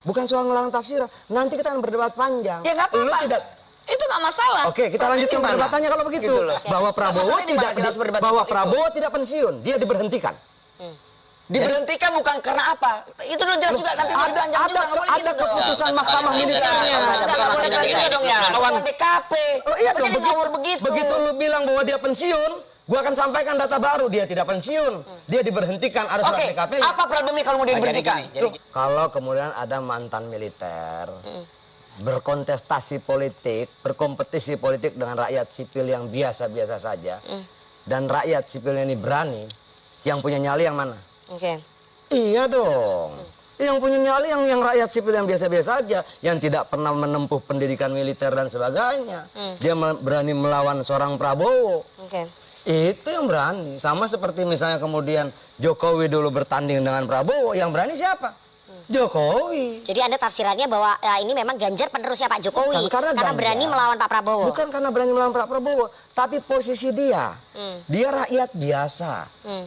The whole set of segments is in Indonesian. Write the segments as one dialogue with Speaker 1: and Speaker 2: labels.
Speaker 1: Bukan soal ngelarang tafsiran. Nanti kita akan berdebat panjang.
Speaker 2: Ya nggak apa-apa.
Speaker 1: Tidak.
Speaker 2: Itu nggak masalah.
Speaker 1: Oke, kita lanjutkan perdebatannya kalau begitu.
Speaker 2: Gitu loh.
Speaker 1: Bahwa Prabowo tidak pensiun, dia diberhentikan.
Speaker 2: Diberhentikan bukan karena apa? Itu udah jelas juga nanti
Speaker 1: ada keputusan mahkamah militernya.
Speaker 2: Nggak boleh kayak gitu dong ya. Lawan DKP.
Speaker 1: Oh iya dong,
Speaker 2: begitu.
Speaker 1: Begitu lu bilang bahwa dia pensiun, gua akan sampaikan data baru, dia tidak pensiun. Dia diberhentikan, ada surat DKP.
Speaker 2: Apa problemnya kalau mau dia diberhentikan?
Speaker 1: Kalau kemudian ada mantan militer berkontestasi politik, berkompetisi politik dengan rakyat sipil yang biasa-biasa saja, dan rakyat sipilnya ini berani, yang punya nyali yang mana?
Speaker 3: Oke.
Speaker 1: Iya dong. Yang punya nyali yang rakyat sipil yang biasa-biasa aja, yang tidak pernah menempuh pendidikan militer dan sebagainya. Dia berani melawan seorang Prabowo.
Speaker 3: Oke.
Speaker 1: Itu yang berani. Sama seperti misalnya kemudian Jokowi dulu bertanding dengan Prabowo, yang berani siapa? Jokowi.
Speaker 3: Jadi Anda tafsirannya bahwa ini memang Ganjar penerusnya Pak Jokowi.
Speaker 1: Bukan, karena
Speaker 3: berani melawan Pak Prabowo.
Speaker 1: Bukan karena berani melawan Pak Prabowo, tapi posisi dia. Dia rakyat biasa.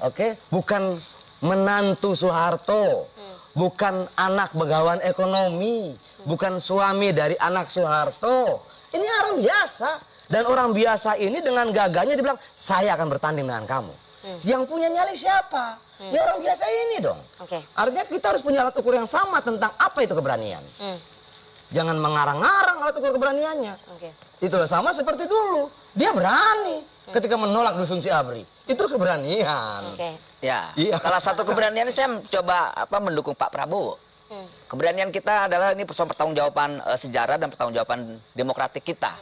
Speaker 1: Oke? Bukan menantu Soeharto. Bukan anak begawan ekonomi. Bukan suami dari anak Soeharto. Ini orang biasa. Dan orang biasa ini dengan gagahnya dibilang, saya akan bertanding dengan kamu. Yang punya nyali siapa? Ya orang biasa ini dong. Artinya kita harus punya alat ukur yang sama tentang apa itu keberanian. Jangan mengarang-arang alat ukur keberaniannya. Itulah sama seperti dulu. Dia berani ketika menolak dufungsi ABRI. Itu keberanian.
Speaker 2: Ya, salah satu keberanian saya coba mendukung Pak Prabowo. Keberanian kita adalah ini persoalan pertanggungjawaban sejarah dan pertanggungjawaban demokratik kita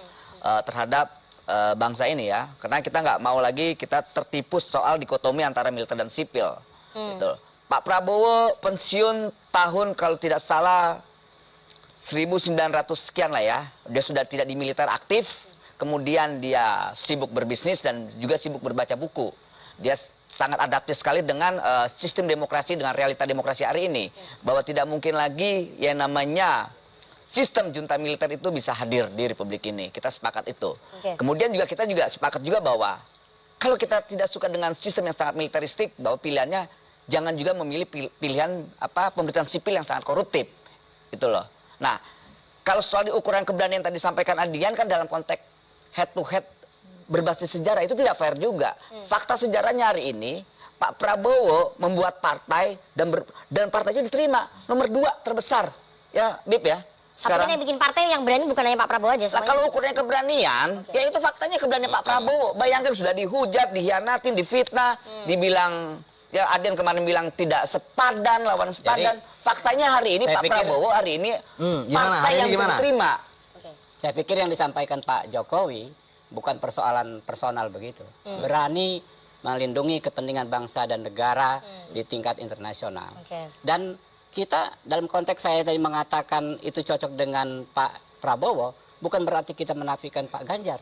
Speaker 2: terhadap bangsa ini ya. Karena kita nggak mau lagi kita tertipu soal dikotomi antara militer dan sipil. Gitu. Pak Prabowo pensiun tahun kalau tidak salah 1900 sekian lah ya. Dia sudah tidak di militer aktif. Kemudian dia sibuk berbisnis dan juga sibuk berbaca buku. Dia sangat adaptif sekali dengan sistem demokrasi, dengan realita demokrasi hari ini. Bahwa tidak mungkin lagi yang namanya sistem junta militer itu bisa hadir di Republik ini. Kita sepakat itu. Kemudian juga kita juga sepakat juga bahwa kalau kita tidak suka dengan sistem yang sangat militeristik, bahwa pilihannya jangan juga memilih pilihan pemerintahan sipil yang sangat koruptif. Itu loh. Nah, kalau soal ukuran keberanian tadi disampaikan Adian kan dalam konteks head to head berbasis sejarah itu tidak fair juga. Fakta sejarahnya hari ini Pak Prabowo membuat partai dan partainya diterima nomor 2 terbesar ya Bib ya. Sekarang
Speaker 3: tapi yang bikin partai yang berani bukan hanya Pak Prabowo aja.
Speaker 2: Nah, kalau ukurannya keberanian, ya itu faktanya keberanian Pak Prabowo. Bayangkan sudah dihujat, dihianatin, difitnah, dibilang ya Adian kemarin bilang tidak sepadan lawan sepadan. Jadi, faktanya hari ini Pak Prabowo hari ini partai yang bisa diterima.
Speaker 4: Saya pikir yang disampaikan Pak Jokowi bukan persoalan personal begitu. Berani melindungi kepentingan bangsa dan negara di tingkat internasional. Dan kita dalam konteks saya tadi mengatakan itu cocok dengan Pak Prabowo, bukan berarti kita menafikan Pak Ganjar.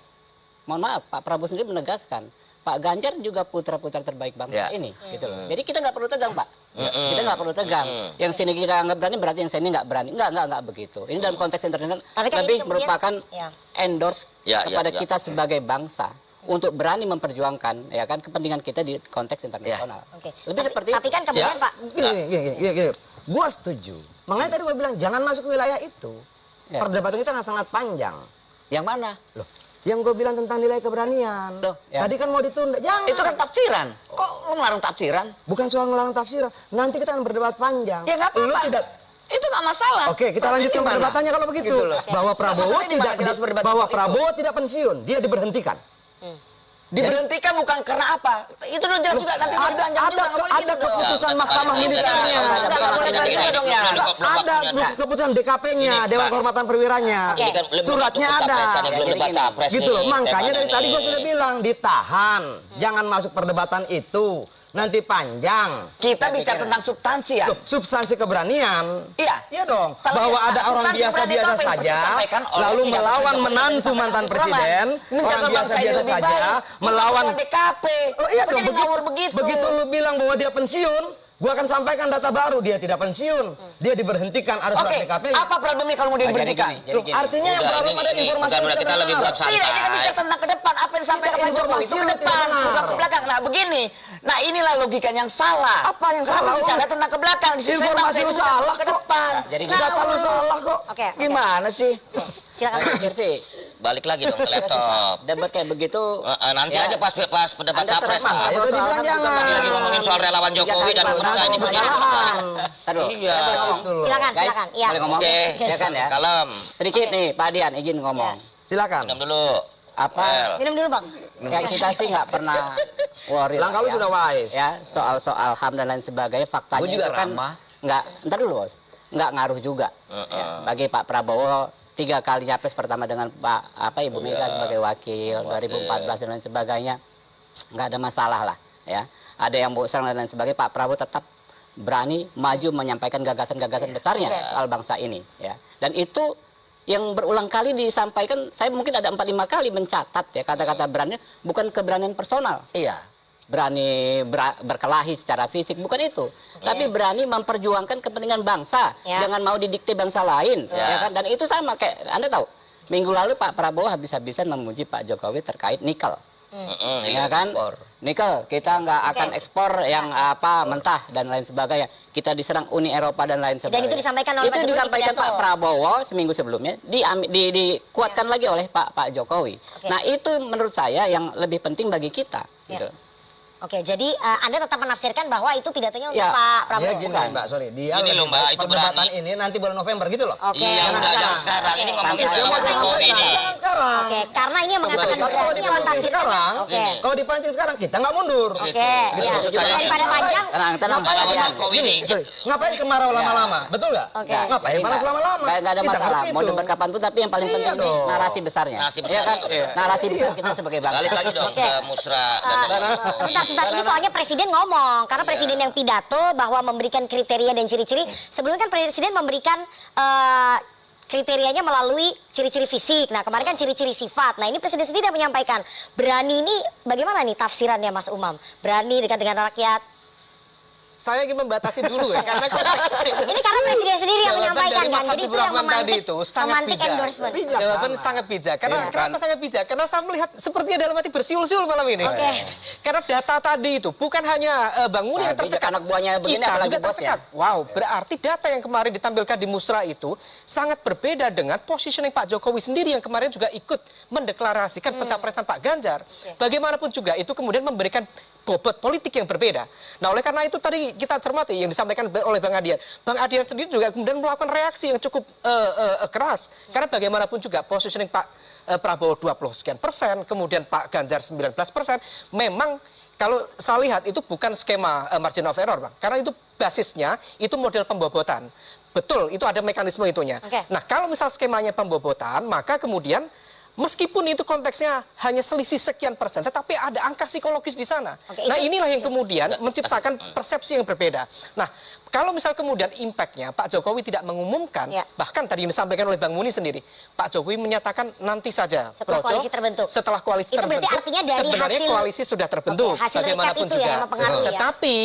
Speaker 4: Mohon maaf, Pak Prabowo sendiri menegaskan, Pak Ganjar juga putra-putra terbaik bangsa ini. Gitu loh. Jadi kita nggak perlu tegang, Pak. Kita nggak perlu tegang. Yang sini kita nggak berani, berarti yang sini nggak berani. Nggak begitu. Ini dalam konteks internasional lebih merupakan endorse kepada kita sebagai bangsa untuk berani memperjuangkan ya kan kepentingan kita di konteks internasional. Lebih seperti
Speaker 3: tapi kan kemudian Pak
Speaker 1: gini. Gua setuju. Makanya tadi gua bilang jangan masuk ke wilayah itu. Perdebatan kita sangat panjang.
Speaker 2: Yang mana?
Speaker 1: Loh, yang gue bilang tentang nilai keberanian. Tadi kan mau ditunda. Jangan.
Speaker 2: Itu kan tafsiran. Kok lu melarang tafsiran?
Speaker 1: Bukan soal ngelarang tafsiran. Nanti kita akan berdebat panjang.
Speaker 2: Ya nggak apa-apa. Itu nggak masalah.
Speaker 1: Oke, kita lanjutkan perdebatannya kalau begitu.
Speaker 2: Gitu
Speaker 1: bahwa Prabowo tidak pensiun, dia diberhentikan.
Speaker 2: Diberhentikan bukan karena apa? Itu udah jelas juga nanti
Speaker 1: ada keputusan mahkamah militernya. Ada keputusan DKP-nya, Dewan Kehormatan Perwiranya. Suratnya ada. Gitu loh. Makanya dari tadi gue sudah bilang ditahan, jangan masuk perdebatan itu. Nanti panjang.
Speaker 2: Kita bicara tentang substansi ya.
Speaker 1: Substansi keberanian.
Speaker 2: Iya
Speaker 1: dong. Bahwa ada orang biasa-biasa saja lalu melawan menantu mantan presiden, orang biasa-biasa saja melawan
Speaker 2: DKP.
Speaker 1: Oh iya dong. Begitu lu bilang bahwa dia pensiun, Gua akan sampaikan data baru, dia tidak pensiun, dia diberhentikan, ada surat
Speaker 2: Oke,
Speaker 1: DKP.
Speaker 2: apa problemnya kalau mau diberhentikan?
Speaker 4: Jadi gini.
Speaker 1: Artinya yang
Speaker 5: Udah,
Speaker 1: belum ada
Speaker 5: ini
Speaker 1: informasi
Speaker 5: bukan kita lebih buat
Speaker 2: Tidak, kita bicara
Speaker 5: santai.
Speaker 2: tentang ke depan. Apa yang disampaikan
Speaker 1: Tidak,
Speaker 2: Pak Jokowi
Speaker 1: informasi
Speaker 2: itu ke
Speaker 1: lu tidak
Speaker 2: depan,
Speaker 1: benar.
Speaker 2: bukan ke belakang. Nah begini, nah inilah logika yang salah.
Speaker 1: Apa yang
Speaker 2: Kenapa
Speaker 1: salah?
Speaker 2: bicara tentang ke belakang? Di sisi
Speaker 1: Informasi
Speaker 2: bangsa
Speaker 1: lu
Speaker 2: ini sudah
Speaker 1: salah
Speaker 2: ke
Speaker 1: kok.
Speaker 2: depan.
Speaker 4: Jadi
Speaker 2: Nah,
Speaker 1: data lu salah kok.
Speaker 3: Oke.
Speaker 2: Gimana sih?
Speaker 3: Silakan.
Speaker 4: Saya pikir sih
Speaker 5: Balik lagi dong ke laptop.
Speaker 4: debat kayak begitu
Speaker 5: Nanti
Speaker 4: ya,
Speaker 5: aja pas pendapat
Speaker 4: Anda
Speaker 5: capres.
Speaker 4: serang
Speaker 1: Nah, itu
Speaker 4: soal
Speaker 1: dibilang
Speaker 4: kan
Speaker 1: jangan.
Speaker 4: bukan
Speaker 5: Tadi lagi ngomongin soal relawan Jokowi dan Musra ini begini.
Speaker 1: Kesalahan.
Speaker 5: Iya.
Speaker 1: Itu loh.
Speaker 3: Silakan,
Speaker 4: Guys,
Speaker 3: silakan. Iya.
Speaker 4: boleh ngomong?
Speaker 5: Oke,
Speaker 4: Ya kan ya?
Speaker 5: kalem.
Speaker 4: Sedikit nih, Pak Adian izin ngomong.
Speaker 1: Silakan.
Speaker 5: Minum dulu.
Speaker 4: Apa?
Speaker 3: Minum dulu, Bang.
Speaker 4: Ya kita sih nggak pernah worry.
Speaker 1: Langkah lu
Speaker 4: lah ya.
Speaker 1: sudah wise.
Speaker 4: Ya, soal HAM dan lain sebagainya faktanya
Speaker 2: Gua juga
Speaker 4: itu kan
Speaker 2: ramah.
Speaker 4: nggak, entar dulu Bos, nggak ngaruh juga. Ya, bagi Pak Prabowo 3 kali nyapres pertama dengan Ibu Mega sebagai wakil 2014 dan lain sebagainya nggak ada masalah lah ya. Ada yang bosan dan lain sebagainya, Pak Prabowo tetap berani maju menyampaikan gagasan-gagasan besarnya soal bangsa ini ya. Dan itu yang berulang kali disampaikan, saya mungkin ada 4-5 kali mencatat ya kata-kata berani, bukan keberanian personal.
Speaker 2: Iya.
Speaker 4: Berani berkelahi secara fisik, bukan itu. Tapi berani memperjuangkan kepentingan bangsa.
Speaker 3: Ya.
Speaker 4: Jangan mau didikte bangsa lain. Ya kan? Dan itu sama kayak, Anda tahu, minggu lalu Pak Prabowo habis-habisan memuji Pak Jokowi terkait nikel. Ya kan? Nikel, kita nggak akan ekspor yang mentah dan lain sebagainya. Kita diserang Uni Eropa dan lain sebagainya.
Speaker 3: Dan itu disampaikan oleh Pak
Speaker 4: Itu
Speaker 3: Jokowi
Speaker 4: disampaikan
Speaker 3: di pidato.
Speaker 4: Pak Prabowo seminggu sebelumnya, dikuatkan lagi oleh Pak Jokowi. Nah itu menurut saya yang lebih penting bagi kita.
Speaker 3: Ya.
Speaker 4: Gitu.
Speaker 3: Oke, jadi Anda tetap menafsirkan bahwa itu pidatonya untuk
Speaker 4: Ya,
Speaker 3: Pak
Speaker 1: Dia
Speaker 3: Prabowo.
Speaker 1: gini
Speaker 4: Bukan.
Speaker 1: Mbak, sorry. Dia
Speaker 5: Gini loh, Mbak, itu
Speaker 1: perdebatan
Speaker 5: berani.
Speaker 1: ini nanti bulan November gitu loh.
Speaker 3: Oke.
Speaker 5: Iya,
Speaker 3: jangan
Speaker 5: udah jangan sekarang. Ini ngomongin
Speaker 4: Santai.
Speaker 5: relawan Jokowi ini.
Speaker 1: Jangan sekarang.
Speaker 3: Oke, karena ini yang mengatakan
Speaker 1: Tapi kalau
Speaker 3: berani yang
Speaker 1: dipancing
Speaker 3: mentafsirkan.
Speaker 1: sekarang,
Speaker 3: Oke.
Speaker 1: kalau dipancing sekarang kita nggak mundur.
Speaker 3: Oke,
Speaker 5: Gitu.
Speaker 3: ya.
Speaker 5: Maksud saya
Speaker 3: Daripada
Speaker 5: gitu.
Speaker 3: panjang.
Speaker 4: Tenang,
Speaker 5: Relawan
Speaker 4: Adian.
Speaker 5: Jokowi ini.
Speaker 1: Sorry, ngapain kemarau lama-lama? Betul nggak?
Speaker 3: Oke.
Speaker 1: Ngapain
Speaker 4: Jadi
Speaker 1: panas lama-lama?
Speaker 4: Nggak ada
Speaker 1: Kita
Speaker 4: masalah.
Speaker 1: ngerti
Speaker 4: Mau
Speaker 1: itu.
Speaker 4: debat kapanpun, tapi yang paling
Speaker 1: Iya
Speaker 4: penting
Speaker 1: dong.
Speaker 4: narasi besarnya.
Speaker 5: Narasi
Speaker 4: Iya kan?
Speaker 5: besar.
Speaker 4: Narasi besar kita sebagai bangsa.
Speaker 5: Balik lagi dong
Speaker 3: Oke.
Speaker 5: ke Musra dan
Speaker 3: Sebentar, ini soalnya Presiden ngomong. Karena Presiden yang pidato bahwa memberikan kriteria dan ciri-ciri. Sebelumnya kan Presiden memberikan kriterianya melalui ciri-ciri fisik. Nah, kemarin kan ciri-ciri sifat. Nah, ini Presiden sendiri yang menyampaikan. Berani ini bagaimana nih tafsirannya Mas Umam? Berani dekat dengan rakyat.
Speaker 6: Saya ingin membatasi dulu ya, karena konteks
Speaker 3: Ini karena Presiden sendiri yang
Speaker 6: jawaban
Speaker 3: menyampaikan
Speaker 6: dari
Speaker 3: kan.
Speaker 6: Mas
Speaker 3: Jadi
Speaker 6: Habibur
Speaker 3: itu yang
Speaker 6: Rahman tadi
Speaker 3: memantik,
Speaker 6: itu sangat
Speaker 3: memantik
Speaker 6: bijak.
Speaker 3: endorsement.
Speaker 1: Bijak.
Speaker 6: Jawaban
Speaker 1: Sama.
Speaker 6: sangat bijak. Karena
Speaker 1: Iya,
Speaker 6: kenapa
Speaker 1: kan?
Speaker 6: sangat bijak? Karena saya melihat sepertinya dalam hati bersiul-siul malam ini.
Speaker 3: Oke.
Speaker 6: Karena data tadi itu bukan hanya Bang Muni yang
Speaker 4: Nah, bijak
Speaker 6: tercekat.
Speaker 4: anak buahnya begini,
Speaker 6: Kita
Speaker 4: apalagi
Speaker 6: juga
Speaker 4: bos ya.
Speaker 6: tercekat. Wow, berarti data yang kemarin ditampilkan di Musra itu sangat berbeda dengan positioning Pak Jokowi sendiri yang kemarin juga ikut mendeklarasikan pencapresan Pak Ganjar. Bagaimanapun juga itu kemudian memberikan bobot politik yang berbeda. Nah, oleh karena itu tadi kita cermati yang disampaikan oleh Bang Adian. Bang Adian sendiri juga kemudian melakukan reaksi yang cukup keras. Karena bagaimanapun juga positioning Pak Prabowo 20 sekian persen, kemudian Pak Ganjar 19%, memang kalau saya lihat itu bukan skema margin of error, Bang. Karena itu basisnya itu model pembobotan. Betul, itu ada mekanisme itunya.
Speaker 3: Oke.
Speaker 6: Nah, kalau misal skemanya pembobotan, maka kemudian meskipun itu konteksnya hanya selisih sekian persen, tetapi ada angka psikologis di sana.
Speaker 3: Oke,
Speaker 6: Nah,
Speaker 3: itu-
Speaker 6: inilah yang kemudian menciptakan persepsi yang berbeda. Nah, kalau misal kemudian impact-nya Pak Jokowi tidak mengumumkan,
Speaker 3: Ya.
Speaker 6: bahkan tadi yang disampaikan oleh Bang Muni sendiri, Pak Jokowi menyatakan nanti saja.
Speaker 3: Setelah
Speaker 6: Projo,
Speaker 3: koalisi terbentuk.
Speaker 6: Setelah koalisi
Speaker 3: Itu berarti
Speaker 6: terbentuk,
Speaker 3: artinya dari
Speaker 6: sebenarnya
Speaker 3: hasil-
Speaker 6: koalisi sudah terbentuk.
Speaker 3: Oke, hasil
Speaker 6: bagaimanapun
Speaker 3: recap itu ya
Speaker 6: juga.
Speaker 3: yang mempengaruhi ya.
Speaker 6: Tetapi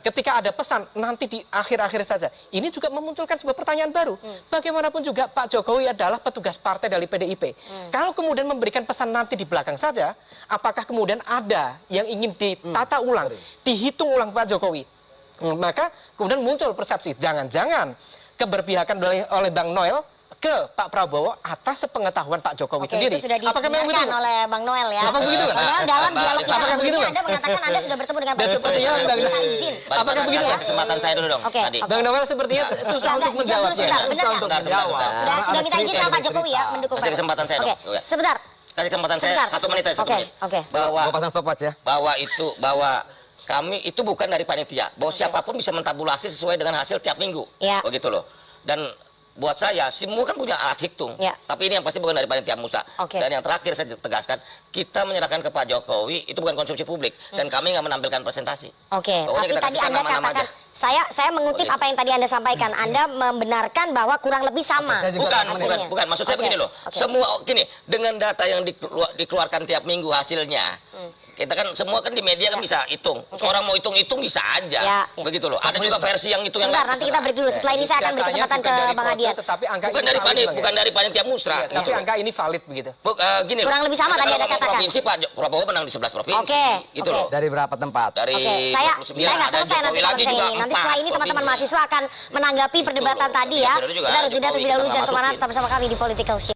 Speaker 6: ketika ada pesan nanti di akhir-akhir saja, ini juga memunculkan sebuah pertanyaan baru. Bagaimanapun juga Pak Jokowi adalah petugas partai dari PDIP. Kalau kemudian memberikan pesan nanti di belakang saja, apakah kemudian ada yang ingin ditata ulang, dihitung ulang Pak Jokowi? Maka kemudian muncul persepsi jangan-jangan keberpihakan oleh Bang Noel ke Pak Prabowo atas sepengetahuan Pak Jokowi
Speaker 3: Oke,
Speaker 6: sendiri.
Speaker 3: itu sudah
Speaker 6: Apakah memang begitu?
Speaker 3: dibenarkan oleh Bang Noel ya.
Speaker 6: Apakah begitu, Bang?
Speaker 3: Bang Noel dalam
Speaker 5: Mbak,
Speaker 3: dialog kita
Speaker 6: apakah begitu,
Speaker 3: sebelumnya
Speaker 6: Bang?
Speaker 3: Anda mengatakan Anda sudah bertemu dengan Pak
Speaker 6: Dan
Speaker 3: Jokowi.
Speaker 6: sepertinya Bang
Speaker 3: Minta
Speaker 6: Noel-
Speaker 3: izin.
Speaker 6: Apakah begitu?
Speaker 5: Kasih kesempatan saya dulu dong
Speaker 3: Oke,
Speaker 5: tadi.
Speaker 3: oke.
Speaker 6: Bang Noel sepertinya susah
Speaker 3: Enggak,
Speaker 6: untuk
Speaker 3: dijawab dulu
Speaker 6: menjawabnya.
Speaker 3: sebentar, benar
Speaker 1: Susah
Speaker 3: nggak?
Speaker 1: untuk
Speaker 5: Sebentar,
Speaker 1: menjawab.
Speaker 5: sebentar.
Speaker 3: Sudah
Speaker 1: Ada
Speaker 3: minta izin
Speaker 1: cerita,
Speaker 3: sama Pak
Speaker 1: ada
Speaker 3: Jokowi ya
Speaker 1: cerita.
Speaker 3: mendukung
Speaker 5: Kasih
Speaker 3: Pak
Speaker 5: kesempatan saya
Speaker 3: Oke,
Speaker 5: dong. Oke.
Speaker 3: sebentar.
Speaker 5: Kasih kesempatan saya
Speaker 3: Sebentar.
Speaker 5: 1 menit aja, 1
Speaker 3: Oke,
Speaker 5: menit.
Speaker 3: oke.
Speaker 5: Bahwa
Speaker 1: Gua pasang stopwatch ya.
Speaker 5: bahwa kami itu bukan dari panitia. Bahwa siapapun bisa mentabulasi sesuai dengan hasil tiap minggu.
Speaker 3: Ya.
Speaker 5: Begitu loh. Dan buat saya, semua kan punya alat hitung.
Speaker 3: Ya.
Speaker 5: Tapi ini yang pasti bukan dari panitia Musa.
Speaker 3: Oke.
Speaker 5: Dan yang terakhir saya tegaskan, kita menyerahkan ke Pak Jokowi itu bukan konsumsi publik. Dan kami nggak menampilkan presentasi.
Speaker 3: Oke,
Speaker 5: Pokoknya
Speaker 3: tapi
Speaker 5: kita
Speaker 3: tadi
Speaker 5: kasihkan
Speaker 3: Anda
Speaker 5: nama-nama
Speaker 3: katakan
Speaker 5: aja.
Speaker 3: Saya mengutip apa yang tadi Anda sampaikan. Anda membenarkan bahwa kurang lebih sama.
Speaker 1: Saya juga
Speaker 5: Bukan. Maksud saya
Speaker 3: Oke,
Speaker 5: begini loh.
Speaker 3: oke.
Speaker 5: Semua gini, dengan data yang dikeluarkan tiap minggu hasilnya. Kita kan semua kan di media kan bisa hitung. Seorang mau hitung-hitung bisa aja.
Speaker 3: Ya.
Speaker 5: Begitu loh. Ada juga versi yang hitung yang
Speaker 3: Sebentar, nanti kita break dulu. Setelah ini saya akan beri
Speaker 6: Datanya
Speaker 3: kesempatan ke
Speaker 6: bukan dari
Speaker 3: Bang
Speaker 6: Projo,
Speaker 3: Adian.
Speaker 6: Tetapi angka
Speaker 5: bukan
Speaker 6: ini
Speaker 5: dari
Speaker 6: valid, Bang, ya?
Speaker 5: bukan dari panitia musra.
Speaker 6: Iya, tapi
Speaker 5: gitu.
Speaker 6: angka ini valid begitu.
Speaker 5: Gini loh.
Speaker 3: Kurang lebih sama tadi
Speaker 5: Kalau
Speaker 3: Anda
Speaker 5: ngomong
Speaker 3: katakan.
Speaker 5: provinsi Pak Prabowo menang di 11 provinsi.
Speaker 3: Oke,
Speaker 5: Gitu
Speaker 3: oke.
Speaker 5: loh.
Speaker 1: Dari berapa tempat?
Speaker 5: Dari
Speaker 3: Oke, saya
Speaker 5: 29
Speaker 3: nggak
Speaker 5: ada
Speaker 3: selesai nanti
Speaker 5: Jokowi
Speaker 3: kalau
Speaker 5: lagi
Speaker 3: misalnya
Speaker 5: juga
Speaker 3: ini. Nanti
Speaker 5: 4
Speaker 3: setelah ini teman-teman
Speaker 5: provinsi.
Speaker 3: mahasiswa akan menanggapi perdebatan
Speaker 5: Betul.
Speaker 3: tadi ya.
Speaker 5: Iya, betul juga.
Speaker 3: Kita harus jeda
Speaker 5: Jokowi
Speaker 3: terlebih dahulu,
Speaker 5: kita
Speaker 3: jangan kemana,
Speaker 5: masukin.
Speaker 3: tetap bersama kami di Political Shift.